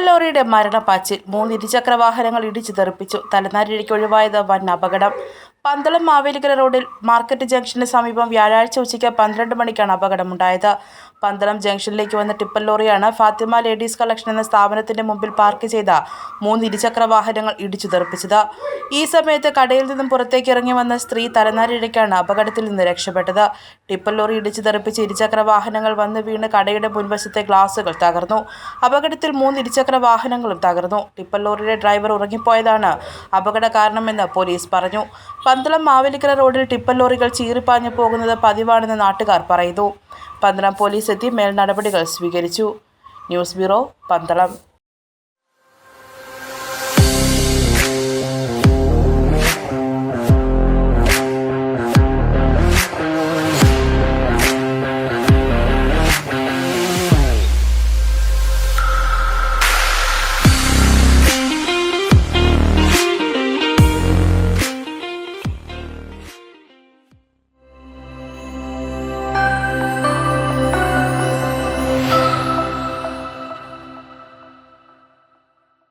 ലോറിയുടെ മരണപ്പാച്ചിൽ 3 ഇരുചക്ര വാഹനങ്ങൾ ഇടിച്ചു തെറിപ്പിച്ചു. തലനാരിഴയ്ക്ക് ഒഴിവായത് വൻ അപകടം. പന്തളം മാവേലിക്കര റോഡിൽ മാർക്കറ്റ് ജംഗ്ഷന് സമീപം വ്യാഴാഴ്ച ഉച്ചയ്ക്ക് 12 മണിക്കാണ് അപകടമുണ്ടായത്. പന്തളം ജംഗ്ഷനിലേക്ക് വന്ന ടിപ്പർ ലോറിയാണ് ഫാത്തിമ ലേഡീസ് കളക്ഷൻ എന്ന സ്ഥാപനത്തിന്റെ മുമ്പിൽ പാർക്ക് ചെയ്ത 3 ഇരുചക്ര വാഹനങ്ങൾ ഇടിച്ചു തെറിപ്പിച്ചത്. ഈ സമയത്ത് കടയിൽ നിന്നും പുറത്തേക്ക് ഇറങ്ങി വന്ന സ്ത്രീ തലനാരിഴയ്ക്കാണ് അപകടത്തിൽ നിന്ന് രക്ഷപ്പെട്ടത്. ടിപ്പർ ലോറി ഇടിച്ചു തെറിപ്പിച്ച് ഇരുചക്ര വാഹനങ്ങൾ വന്ന് വീണ് കടയുടെ മുൻവശത്തെ ഗ്ലാസുകൾ തകർന്നു. അപകടത്തിൽ 3 ഇരുചക്ര വാഹനങ്ങളും തകർന്നു. ടിപ്പർ ലോറിയുടെ ഡ്രൈവർ ഉറങ്ങിപ്പോയതാണ് അപകട കാരണമെന്ന് പോലീസ് പറഞ്ഞു. പന്തളം മാവേലിക്കര റോഡിൽ ടിപ്പർ ലോറികൾ ചീറിപ്പാഞ്ഞു പോകുന്നത് പതിവാണെന്ന് നാട്ടുകാർ പറയുന്നു. പന്തളം പോലീസ് എത്തി മേൽ നടപടികൾ സ്വീകരിച്ചു. News bureau, Pandalam.